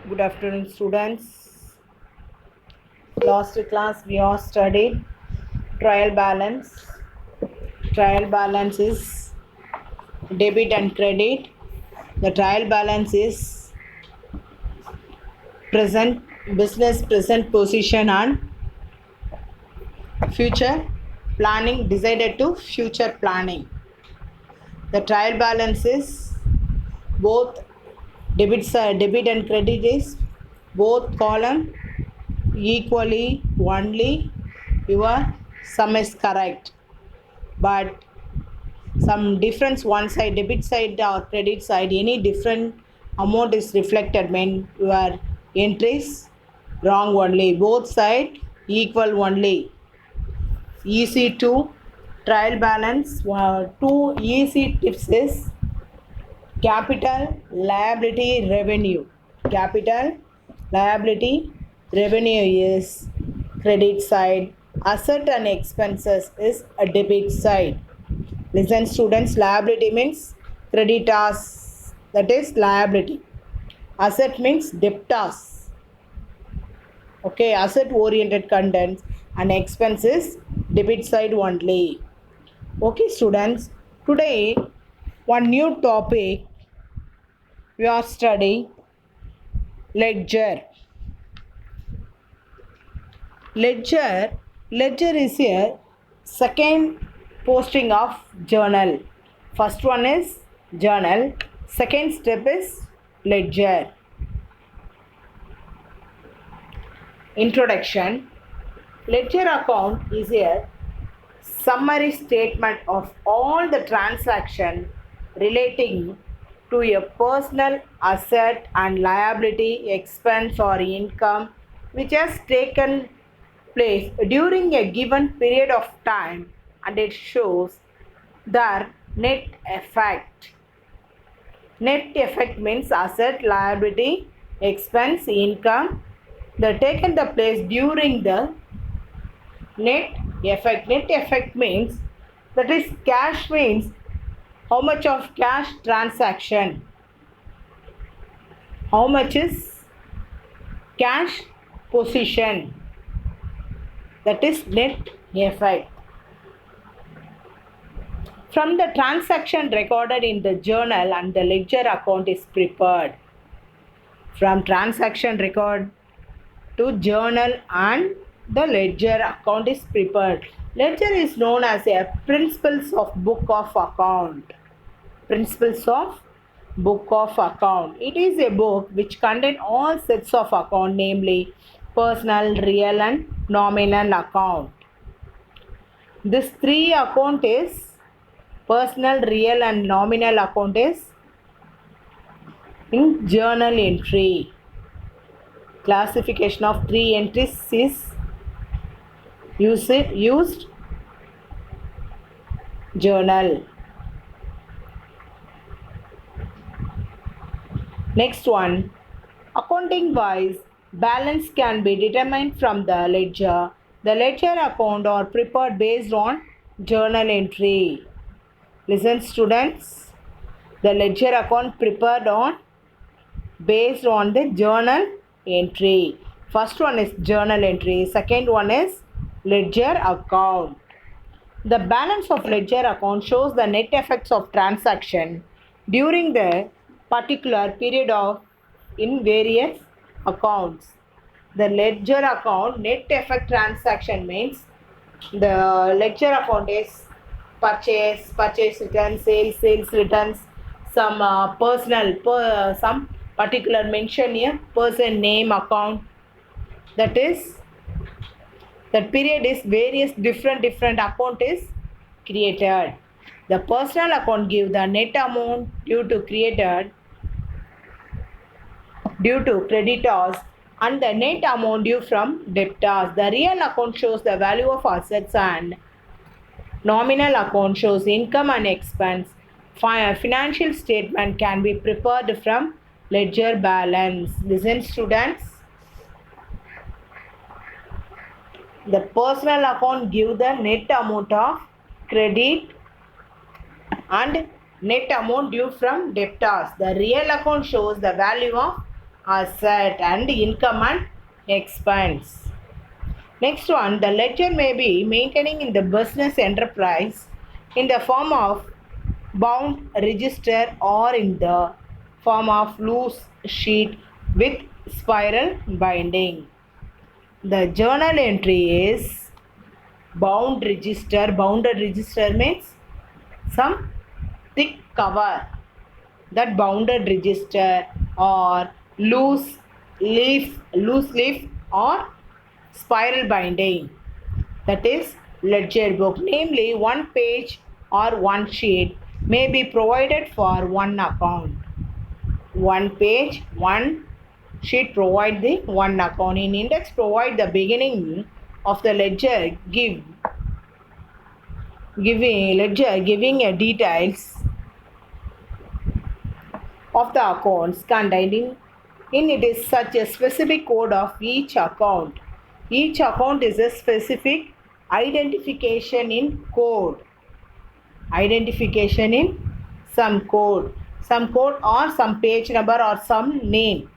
Good afternoon, students. Last class we all studied trial balance. Trial balance is debit and credit. The trial balance is present business present position and future planning decided to future planning. The trial balance is both debit and credit is both column equally only your sum is correct, but some difference one side debit side or credit side any different amount is reflected when your entries wrong only, both side equal only. Easy to trial balance. Two easy tips is capital liability revenue. Capital liability revenue is credit side, asset and expenses is a debit side. Listen students, liability means creditors, that is liability. Asset means debtors. Okay, asset oriented contents, and expenses debit side only. Okay students, today one new topic we are studying ledger. Ledger is a second posting of journal. First one is journal, second step is ledger. Introduction. Ledger account is a summary statement of all the transaction relating to a personal asset and liability, expense or income which has taken place during a given period of time, and it shows their net effect. Net effect means asset, liability, expense, income that taken the place during the net effect. Net effect means, that is, cash means how much of cash transaction, how much is cash position, that is net effect. From the transaction recorded in the journal and the ledger account is prepared. From transaction record to journal and the ledger account is prepared. Ledger is known as a principles of book of account. Principles of book of account. It is a book which contains all sets of account, namely personal, real and nominal account. This three account is personal, real and nominal account is in journal entry. Classification of three entries is used journal. Next one, accounting wise, balance can be determined from the ledger. The ledger account are prepared based on journal entry. Listen students, the ledger account prepared on based on the journal entry. First one is journal entry, second one is ledger account. The balance of ledger account shows the net effects of transaction during the particular period of in various accounts. The ledger account net effect transaction means the ledger account is purchase returns, sales returns, some some particular mention here, person name account, that is that period is various different account is created. The personal account give the net amount due to creditors and the net amount due from debtors. The real account shows the value of assets and nominal account shows income and expense. Financial statement can be prepared from ledger balance. Listen students. The personal account give the net amount of credit and net amount due from debtors. The real account shows the value of asset, and income and expense. Next one, the ledger may be maintaining in the business enterprise in the form of bound register or in the form of loose sheet with spiral binding. The journal entry is bound register. Bounded register means some thick cover, that bounded register, or loose leaf or spiral binding, that is ledger book. Namely, one page or one sheet may be provided for one account. One page, one sheet provide the one account. In index provide the beginning of the ledger, giving a details of the accounts contained in it is such a specific code of each account. Each account is a specific identification in code. Identification in some code or some page number or some name.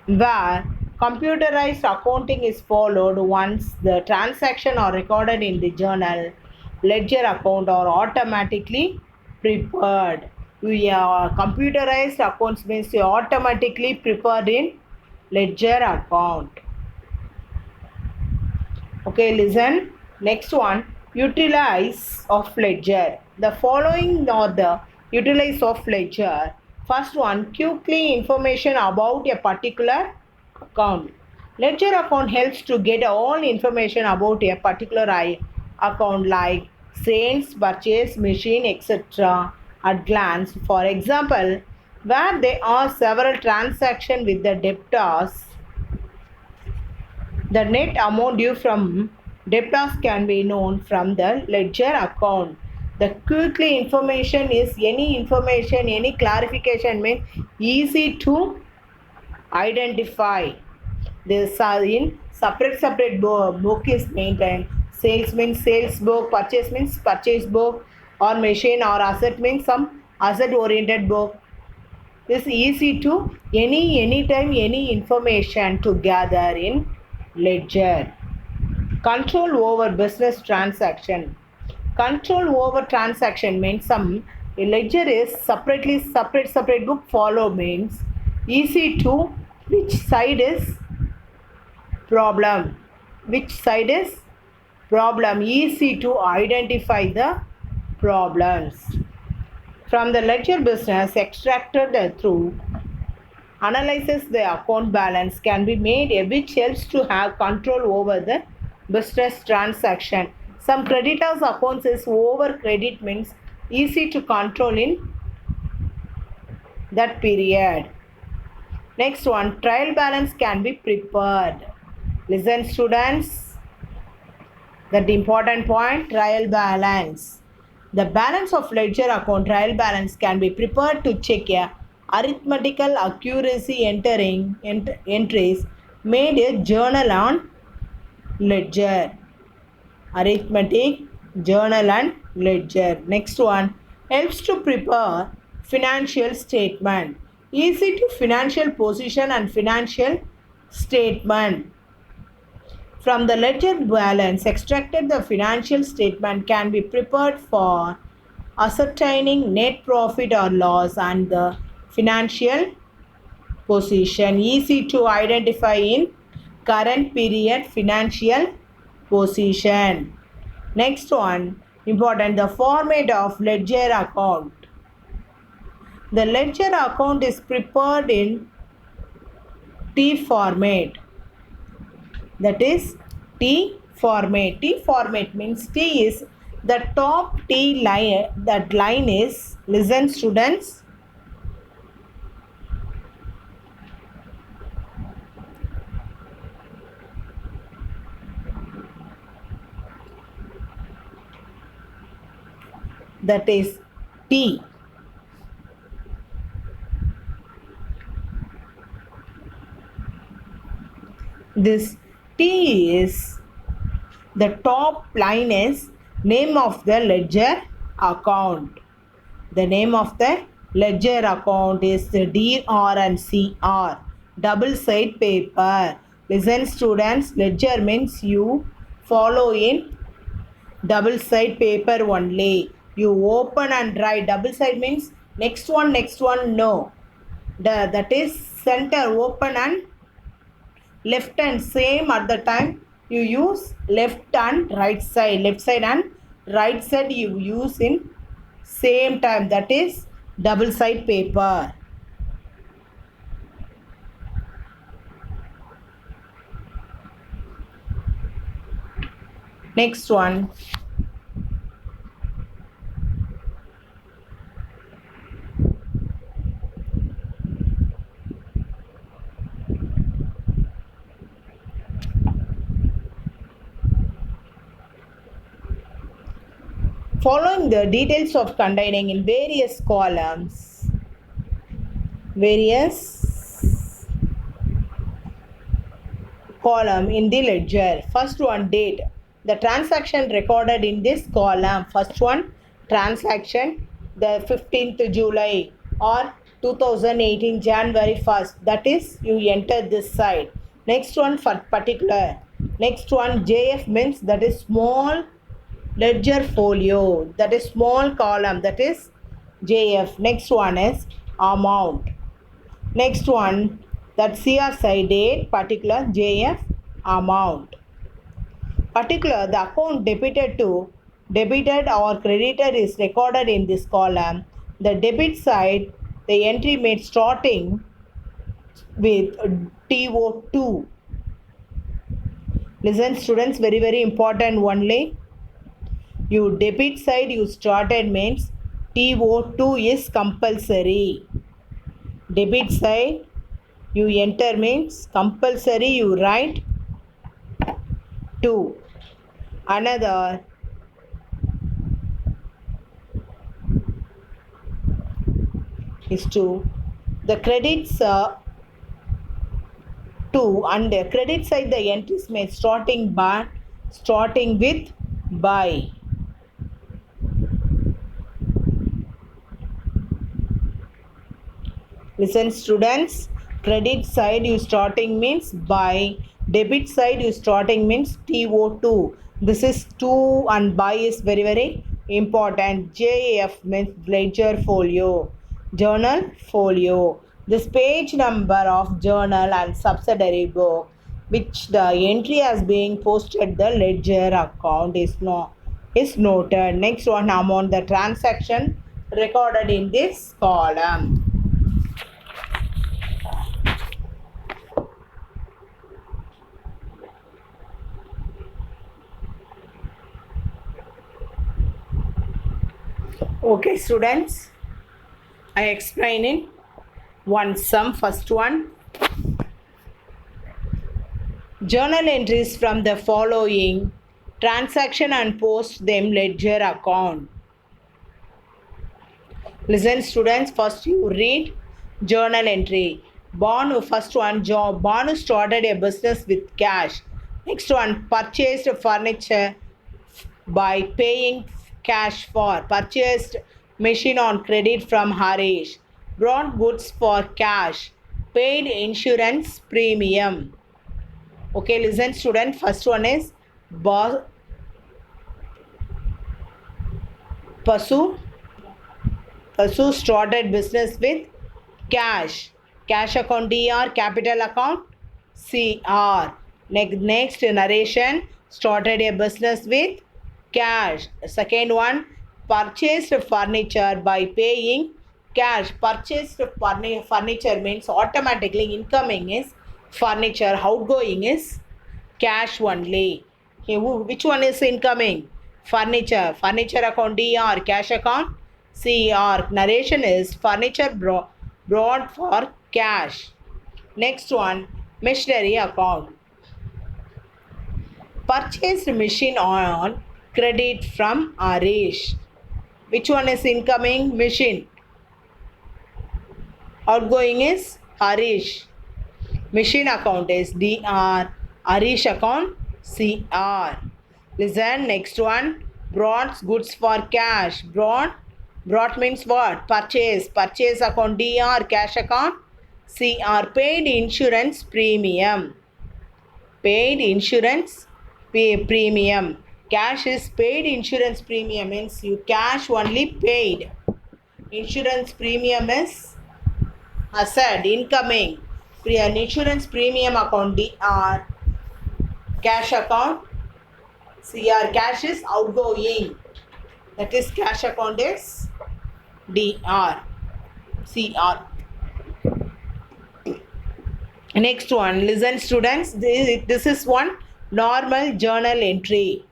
Where computerized accounting is followed, once the transaction are recorded in the journal, ledger account are automatically prepared. Computerized accounts means you automatically prepared in ledger account. Okay, listen. Next one, utilize of ledger. The following are the utilize of ledger. First one, quickly information about a particular account. Ledger account helps to get all information about a particular account like sales, purchase, machine, etc. at glance. For example, where there are several transactions with the debtors, the net amount due from debtors can be known from the ledger account. The quickly information is any information, any clarification means easy to identify. This in separate book is maintained. Sales means sales book, purchase means purchase book, or machine or asset means some asset oriented book. This is easy to anytime any information to gather in ledger. Control over business transaction. Control over transaction means some ledger is separate book. Follow means easy to which side is problem. Which side is problem? Easy to identify the problems. From the ledger business extracted through analyzes the account balance can be made, which helps to have control over the business transaction. Some creditors accounts is over credit means easy to control in that period. Next one, trial balance can be prepared. Listen students, that important point, trial balance. The balance of ledger account trial balance can be prepared to check a arithmetical accuracy entries made a journal on ledger. Arithmetic, journal and ledger. Next one, helps to prepare financial statement. Easy to financial position and financial statement. From the ledger balance extracted, the financial statement can be prepared for ascertaining net profit or loss and the financial position. Easy to identify in current period financial position. Next one, important, the format of ledger account. The ledger account is prepared in T format. That is T format. T format means T is the top T line. That line is, listen students, that is T. This T is the top line is name of the ledger account. The name of the ledger account is DR and CR, double side paper. Listen students, ledger means you follow in double side paper only. You open and write. Double side means next one, no. That is center open and left and same at the time you use left and right side. Left side and right side you use in same time. That is double side paper. Next one. Following the details of containing in various columns. Column in the ledger. First one, date. The transaction recorded in this column. First one, transaction, the 15th July or 2018 January 1st. That is, you enter this side. Next one, for particular. Next one, JF means that is small ledger folio. That is small column. That is JF. Next one is amount. Next one, that CRSI date, particular JF amount. Particular, the account debited or credited is recorded in this column. The debit side, the entry made starting with TO2. Listen students, very important only. You debit side you started means TO2 is compulsory. Debit side you enter means compulsory you write 2. Another is 2. The credits 2 and the credit side the entries made starting with by. Listen students, credit side you starting means by, debit side you starting means TO2. This is 2 and by is very important. JF means ledger folio, journal folio. This page number of journal and subsidiary book which the entry has being posted the ledger account is noted. Next one, amount, the transaction recorded in this column. Okay students, I explain in one sum. First one, journal entries from the following transaction and post them ledger account. Listen students, first you read journal entry. Banu, first one, job. Banu started a business with cash. Next one, purchased furniture by paying cash for. Purchased machine on credit from Harish. Brought goods for cash. Paid insurance premium. Okay, listen student. First one is Pasu started business with cash. Cash account DR, capital account CR. Next narration, started a business with cash. Second one, purchased furniture by paying cash. Purchased furniture means automatically incoming is furniture, outgoing is cash only. Which one is incoming? Furniture. Furniture account DR, cash account CR. Narration is furniture brought for cash. Next one, machinery account. Purchased machine on credit from Arish. Which one is incoming? Machine. Outgoing is Harish. Machine account is DR. Harish account CR. Listen, next one. Brought goods for cash. Brought Brought means what? Purchase. Purchase account DR. Cash account CR. Paid insurance premium. Paid insurance premium. Cash is paid insurance premium means you cash only paid. Insurance premium is asset incoming. An insurance premium account DR. Cash account CR. Cash is outgoing. That is cash account is DR. CR. Next one, listen students, this is one normal journal entry.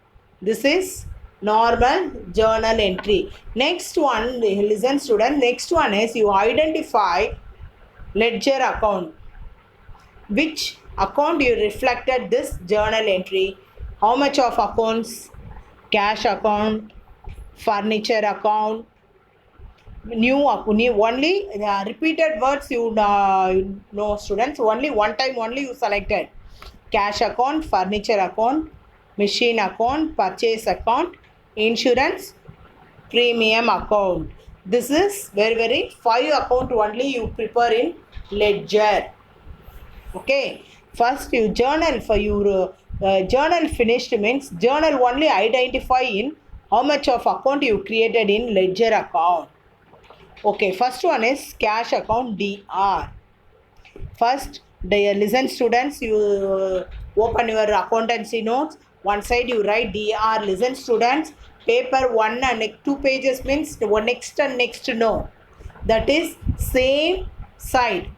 This is normal journal entry. Next one, listen student, next one is you identify ledger account. Which account you reflected this journal entry? How much of accounts? Cash account, furniture account, new only repeated words you know students, only one time only you selected. Cash account, furniture account, machine account, purchase account, insurance premium account. This is very 5 account only you prepare in ledger. Okay, first you journal for your journal finished means journal only identify in how much of account you created in ledger account. Okay, first one is cash account DR. First, listen students, you open your accountancy notes. One side you write DR. Listen students, paper 1 and 2 pages means one next and next no. That is same side.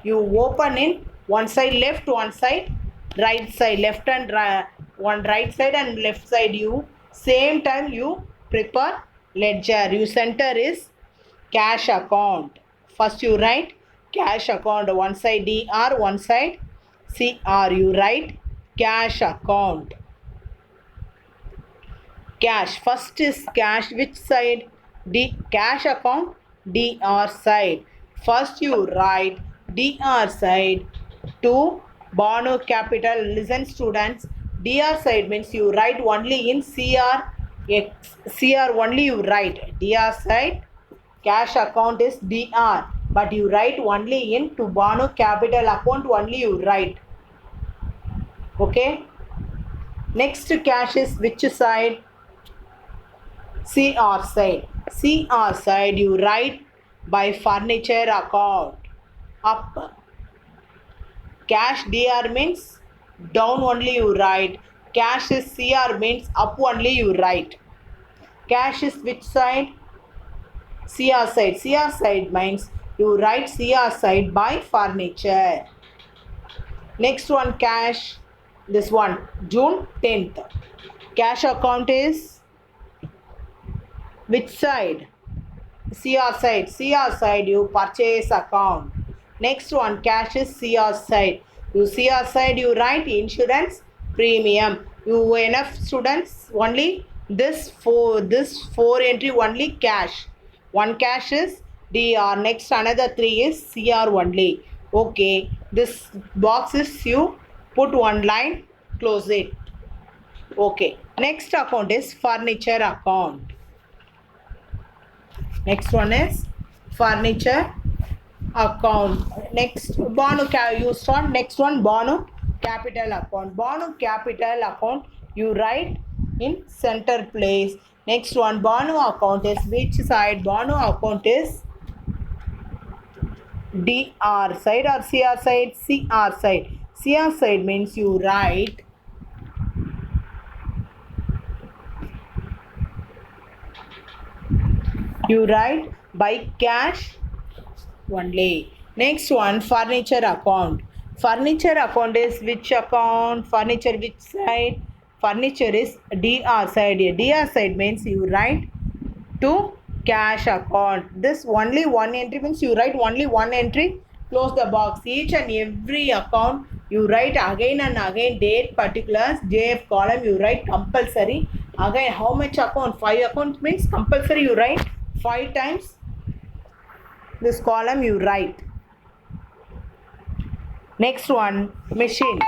You open in one side left, one side right side, left and right, one right side and left side. You same time you prepare ledger. Your center is cash account. First you write cash account, one side DR, one side CR. You write cash account. Cash. First is cash. Which side? Cash account DR side. First you write DR side to Banu Capital. Listen students, DR side means you write only in CR. CR only you write. DR side cash account is DR, but you write only in to Banu Capital account only you write. Okay. Next cash is which side? CR side. CR side you write by furniture account up. Cash DR means down only you write. Cash is CR means up only you write. Cash is which side? CR side. CR side means you write CR side by furniture. Next one cash. This one June 10th. Cash account is which side? CR side. CR side you purchase account. Next one cash is CR side. You CR side you write insurance premium. You enough students only this four entry only cash. One cash is DR. Next another 3 is CR only. Okay, this box is you put one line, close it. Okay, next account is furniture account. Next one is furniture account. Next Banu you start. Next one Banu Capital account. Banu Capital account you write in center place. Next one Banu account is which side? Banu account is DR side or CR side? CR side. CR side means you write by cash only. Next one furniture account. Furniture account is which account? Furniture which side? Furniture is DR side. DR side means you write to cash account. This only one entry means you write only one entry, close the box. Each and every account you write again and again date, particulars, JF column you write compulsory. Again how much account? 5 account means compulsory you write 5 times this column you write. Next one machine.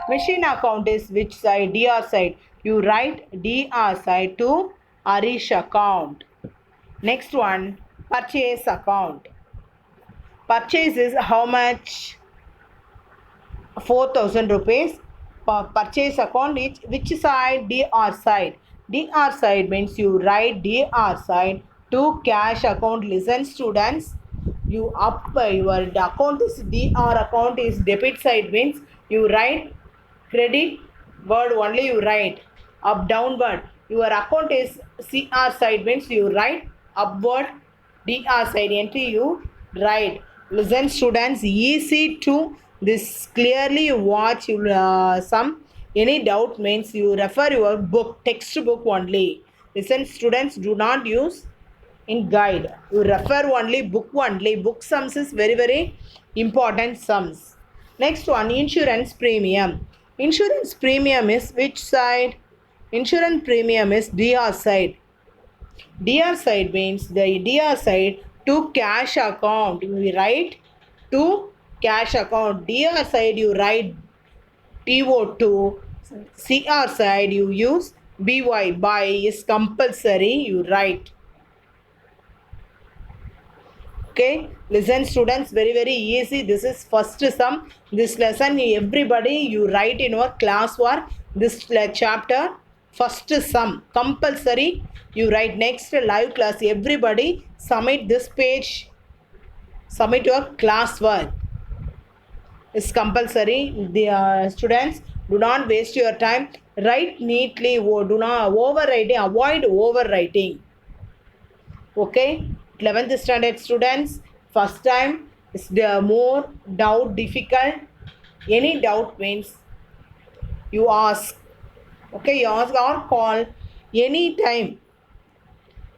Machine account is which side? DR side. You write DR side to Arish account. Next one, purchase account. Purchase is how much? 4,000 rupees. Purchase account is which side? DR side. DR side means you write DR side to cash account. Listen students, you up your account is DR account is debit side means you write credit word only, you write up downward. Your account is CR side means you write upward. DR side entry you write. Listen students, easy to this clearly you watch. You some any doubt means you refer your book textbook only. Listen students, do not use in guide, you refer only book only. Book sums is very important sums. Next one, insurance premium. Insurance premium is which side? Insurance premium is DR side. DR side means the DR side to cash account. We write to cash account. DR side you write TO2. CR side you use BY. Buy is compulsory. You write. Okay, listen students, very easy. This is first sum. This lesson everybody you write in your class work. This chapter first sum compulsory you write. Next live class everybody submit this page, submit your class work. It's compulsory. The students, do not waste your time. Write neatly. Do not overwriting. Avoid overwriting. Okay, 11th standard students, first time is the more doubt difficult. Any doubt means you ask. Okay, you ask or call any time.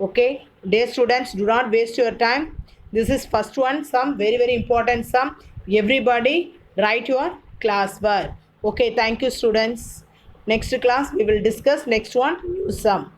Okay, dear students, do not waste your time. This is first one sum, very important sum. Everybody write your class work. Okay, thank you students. Next class we will discuss next one new sum.